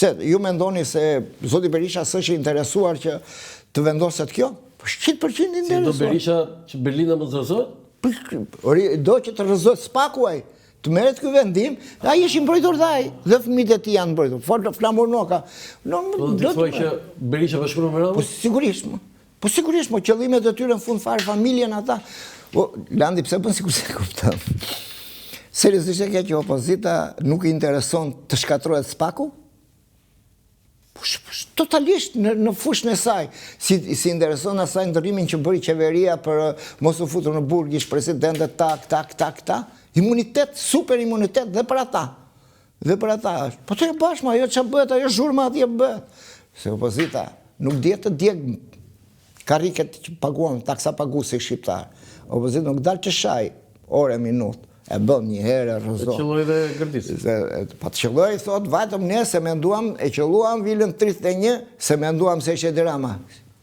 Pse, ju mendoni se zoti Berisha s'është interesuar që të vendoset kjo? 100% interesuar. Si do Berisha që Berlina më zërëzohet? Do që të rëzohet spakuaj, të merret ky vendim, ai është i mbrojtur dhe fëmijët e tij janë mbrojtur. Flamur Noka. Do të thuaj që Berisha bashkëpunon me Ramën? Po sigurisht, qëllimet e tyre në fund fare familjen ata. Landi pse bën sikur se kupton? Seriozisht e ke që opozita nuk i intereson të shkatërrohet spaku? Totalisht në fushën e saj. Si intereson asaj ndërrimin që bëri qeveria për mos u futur në burg, ish presidente ta. Imunitet, super imunitet dhe për ata. Po të e bashkë, ajo që bëhet, ajo zhurma atje bëhet. Se opozita nuk djetë të djegë kariket që paguan, taksa paguesi shqiptar. Opozita nuk dalë që shaj, ore, minut. E bëm një herë, rëzoh. E qëlloj dhe Gërdisi. Pa të qëlloj, thot, vatëm ne se menduam, e qëlluam Vilën 31, se menduam se ishe Dirama.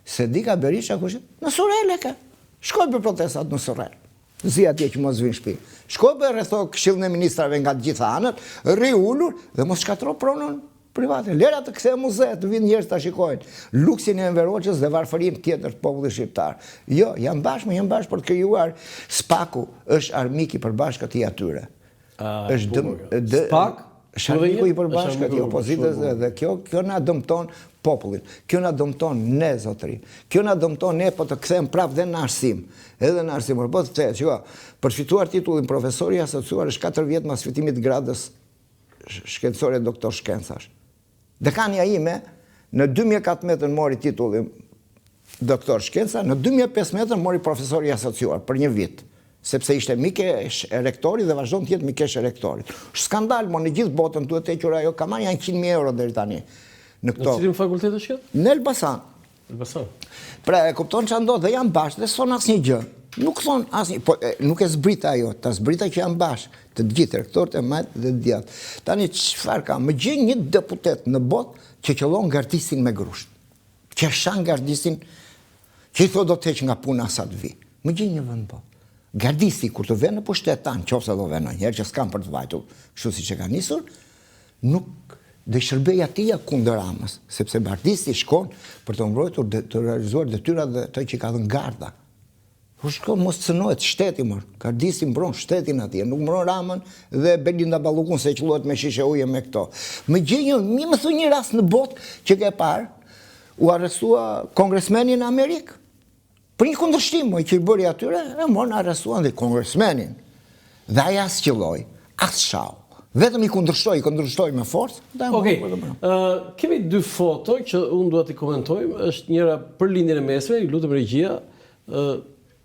Se di ka Berisha kushe? Në Surel e ka. Shkoj për protestat në Surel. Zi atje që mos vinë shpi. Shkoj për rretho këshillën e ministrave nga të gjitha anët, rri ullur dhe mos shkatro pronën private. Lera të kthejë muze, të vinë njerëz ta shikojnë. Luksin e Enveroqës dhe varfërinë tjetër të popullit shqiptar. Jo, janë bashkë për të krijuar spaku, është armik i përbashkët i atyre. Spak? Është armiku i përbashkët i opozitës dhe kjo na dëmton popullin. Kjo na dëmton ne, zotëri. Kjo na dëmton ne po të kthejmë prapë dhe në arsim. Edhe në arsim, po të thejë, që për fituar titullin profesor i asociuar është 4 vjet mas fitimit gradës shkencore doktor shkencash. Dekania ime në 2014 mori titullin doktor shkenca, në 2015 mori profesor i asociuar për një vit, sepse ishte mikesh e rektorit dhe vazhdon të jetë mikesh e rektorit. Skandal, në gjithë botën duhet të hequr ajo, ka marrë janë 100.000 euro deri tani. Në cilin fakultet është kjo? Në Elbasan. Pra e kupton që ndodh dhe janë bashkë dhe s'thon asnjë gjë. Nuk thon asnjë, po nuk e zbrita ajo, ta zbrita që janë bashkë, të gjithë rektorët e majtë dhe djathtë. Tani çfarë ka? Më gjej një deputet në botë që qëllon Gardisin me grusht. Që shan Gardisin, që i thotë do të heq nga puna sa të vi. Më gjej një vend po. Gardisi kur të vjen në pushtet tan, qofse do vjen ndonjëherë që s'kan për të vajtur, kështu siç e ka nisur, nuk dhe shërbej atia kundër Ramës, sepse Gardisi shkon për të mbrojtur të realizuar detyrat dhe të që ka dhënë garda. Po shkon mos cënohet shteti më. Gardisi mbron shtetin atje, nuk mbron Ramën dhe Belinda Ballukun se qellohet me shishe uje me këto. Më thuaj një rast në botë që ke parë, u arrestua kongresmenin në Amerikë. Për një kundërshtim që i bëri atyre, e morën arrestuan dhe kongresmenin. Dhe ai as qelloi, as shau. Vetëm i kundërshtoj me forcë. Okej. Kemi 2 foto që unë dua t'i komentoj, është njëra për lindjen e mesme, ju lutem regjia,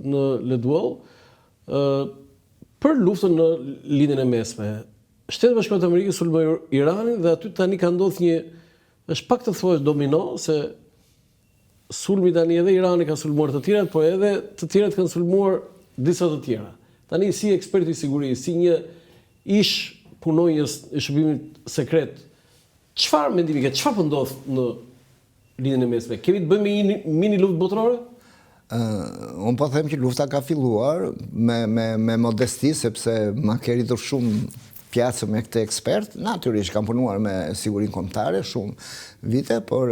në Leduall, për luftën në lindjen e mesme. Shtetet Bashkuara të Amerikës sulmoi Iranin dhe aty tani ka ndodhur një, është pak të thuash domino, se sulmi tani edhe Irani ka sulmuar të tjerat, po edhe të tjerat kanë sulmuar disa të tjera. Tani si ekspert i sigurisë, si një ish punonjës e shërbimit sekret, çfarë mendimi ke? Çfarë po ndodh në lindjen e mesme? Kemi të bëjmë me një mini luftë botërore? Unë po them që lufta ka filluar me modesti, sepse ma ke rritur shumë pjatës me këtë ekspert, natyrisht kam punuar me sigurinë kombëtare shumë vite, por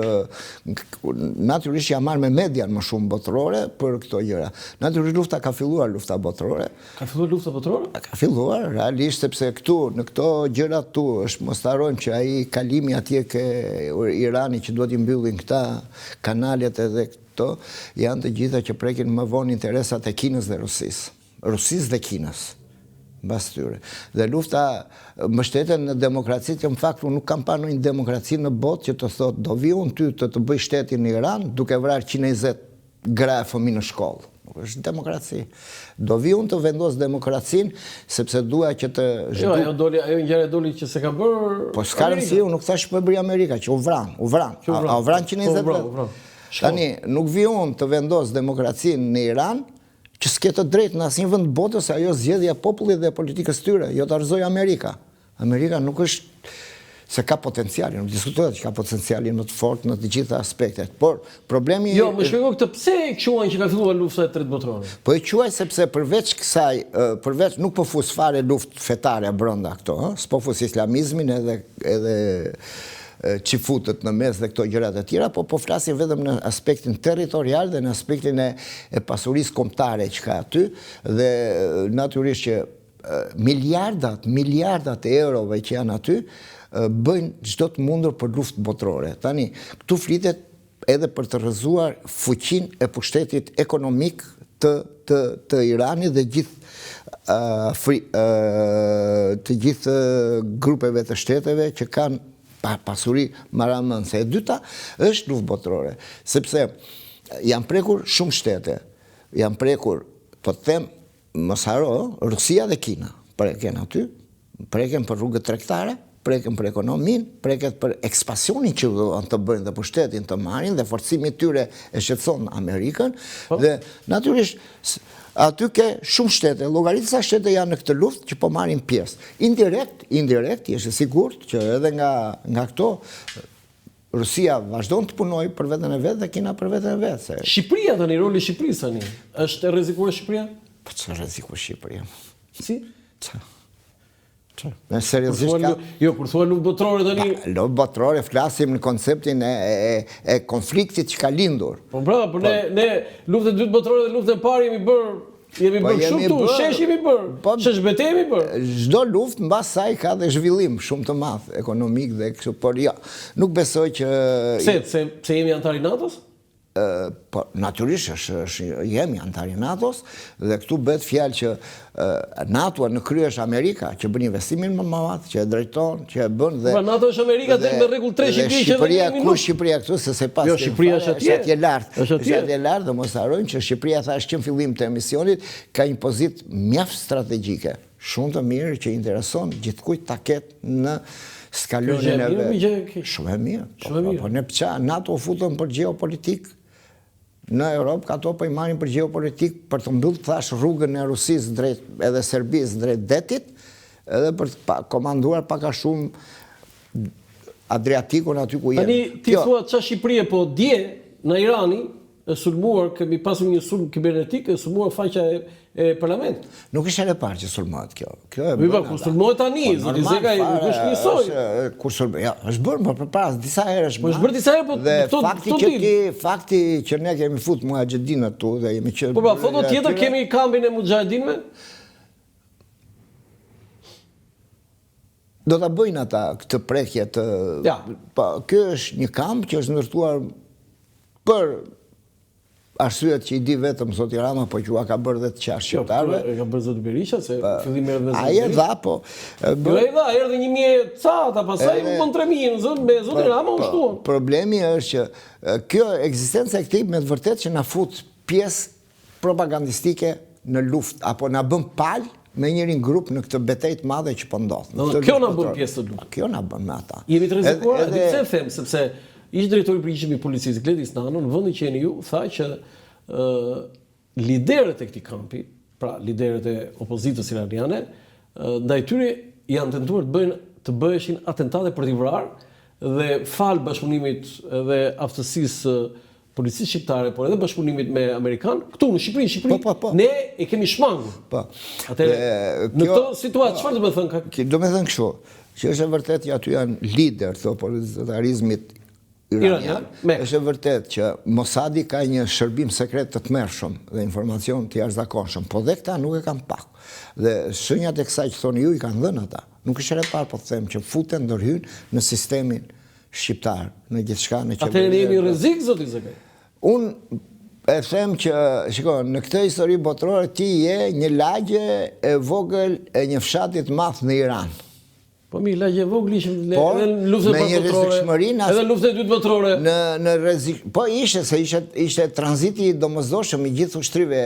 natyrisht jam marrë me median më shumë botërore për këto gjëra. Natyrisht lufta ka filluar, lufta botërore. Ka filluar lufta botërore? Ka filluar, realisht, sepse këtu, në këto gjëra tu, është mos ta harrojmë që ai kalimi atje ke Irani që duhet i mbyllin këta kanalet edhe këto, janë të gjitha që prekin më vonë interesat e Kinës dhe Rusisë. Rusisë dhe Kinës. Mbas tyre. Dhe lufta mbështeten në demokraci, që në fakt unë nuk kam parë një demokraci në botë që të thotë do vi unë ty të bëj shtetin në Iran duke vrarë 120 gra fëmijë në shkollë. Nuk është demokraci. Do vi unë të vendos demokracinë sepse dua që të Jo, ajo ngjarje doli që se ka bërë. Po s'ka rëndësi, unë nuk thash po e bëri Amerika, që u vran. U vran 120 gra. Tani nuk vi unë të vendos demokracinë në Iran që s'ke të drejtë në asnjë vend botës, se ajo zgjedhja e popullit dhe politikës tyre, jo ta rrëzoj Amerika. Amerika nuk është se ka potencialin, nuk diskutohet që ka potencialin më të fortë në të gjitha aspektet. Por problemi Jo, më shpjegoj këtë pse e quajnë që ka filluar lufta e tretë botërore. Po e quaj sepse përveç kësaj, përveç nuk po fus fare luftë fetare brenda këto, s'po fus islamizmin edhe që futët në mes dhe këto gjërat e tjera, po flasim vetëm në aspektin territorial dhe në aspektin e pasurisë kombëtare që ka aty, dhe natyrisht që miliardat e eurove që janë aty, bëjnë çdo të mundur për luftë botërore. Tani, këtu flitet edhe për të rrëzuar fuqinë e pushtetit ekonomik të Iranit dhe të gjithë grupeve të shteteve që kanë pasuri maramëndse. E dyta është luftë botërore, sepse janë prekur shumë shtete, janë prekur, po të them, mos haro, Rusia dhe Kina preken aty, preken për rrugët tregtare, preken për ekonomin, preket për ekspansionin që duan të bëjnë dhe pushtetin të marrin, dhe forcimi tyre e shqetëson Amerikën, dhe natyrisht aty ke shumë shtete, llogaritësa shtete janë në këtë luftë që po marrin pjesë. Indirekt, jeshtë sigurt që edhe nga këto Rusia vazhdon të punoj për veten e vet dhe Kina për veten e vet. Shqipëria tani, roli i Shqipërisë tani, është e rrezikuar Shqipëria? Po çfarë rreziku Shqipëria? Si? Në seriozisht ka... Jo, kur thua luftë botërore tani... Luftë botërore, flasim në konceptin e konfliktit që ka lindur. Po pra, për ne luftën e dytë botërore dhe luftën e parë jemi bërë shumë tu, shesh jemi bërë, shesh betejë jemi bërë. Çdo luftë mbas saj ka dhe zhvillim shumë të madh ekonomik dhe kështu, por jo, nuk besoj që... Pse jemi antar i NATO-s? Po, natyrisht jemi antar i NATO-s dhe këtu bëhet fjalë që NATO në krye është Amerika që bën investimin më madh, që e drejton, që e bën dhe NATO është Amerika dhe me rregull 3 Shqipëria, ku Shqipëria këtu se pas. Jo, Shqipëria është atje lart. Është atje lart dhe mos harrojmë që Shqipëria thash që në fillim të emisionit ka një pozitë mjaft strategjike, shumë të mirë që intereson gjithkujt ta ketë në skalonin e vet. Shumë e mirë. Po ne pça NATO futën për geopolitik. Në Europë, ka to po i marrin për geopolitik për të mbyllur thash rrugën e Rusisë drejt edhe Serbisë drejt detit, edhe për të komanduar pak a shumë Adriatikun aty ku jemi. Tani ti thua çfarë Shqipëria, po dje në Irani e sulmuar, kemi pasur një sulm kibernetik, e sulmuar faqja e parlamentit. Nuk është e parë që sulmohet kjo. Kjo e bën. Kur sulmohet tani, zoti Zeka nuk është njësoj. Kur sulmohet, ja, është bërë më përpara disa herë është. Po është bërë disa herë, po dhe fakti që ne kemi fut mujahedinët tu dhe jemi që... Po pra, foto tjetër kemi kambin e mujahedinëve? Do ta bëjnë ata këtë prekje të... Ja. Kjo është një kamp që është ndërtuar për arsyet që i di vetëm zoti Rama, po që ka bërë dhe të qashtë shqiptarëve. E ka bërë zoti Berisha, se fillim erdhe zoti Berisha. Ai e dha, po. Jo e dha, erdhe 1.000 cata, pastaj u bën 3.000, me zoti Rama u shtuan. Problemi është që kjo ekzistenca e këtij me të vërtetë që na fut pjesë propagandistike në luftë, apo na bën palë me njërin grup në këtë betejë të madhe që po ndodh. Kjo na bën pjesë të luftë. Kjo na bën me ata. Jemi të rrezikuar, edhe pse them, sepse ish drejtori i përgjithshëm i policisë Gledis Nano në vendin që jeni ju tha që liderët e këtij kampi, pra liderët e opozitës iraniane, ndaj tyre janë tentuar të bëheshin atentate për t'i vrarë dhe fal bashkëpunimit dhe aftësisë policisë shqiptare, por edhe bashkëpunimit me amerikan, këtu në Shqipëri, ne e kemi shmangur. Atëherë, në këtë situatë çfarë do të thënë? Do të thënë kështu, që është e vërtetë që aty janë lider të opositarizmit iranian. Është e vërtetë që Mossadi ka një shërbim sekret të tmerrshëm dhe informacion të jashtëzakonshëm, po dhe këta nuk e kanë pak. Dhe shenjat e kësaj që thoni ju i kanë dhënë ata. Nuk është e parë, po të them, që futen ndërhyn në sistemin shqiptar, në gjithçka në qeveri. Atëherë jemi rrezik, zoti Zekaj. Unë e them që, shiko, në këtë histori botërore ti je një lagje e vogël e një fshati të madh në Iran. Po mi lagje vogël ishim edhe në luftën e parë botërore, edhe luftën e dytë botërore. Në rrezik, po ishte se ishte tranziti domosdoshëm i gjithë ushtrive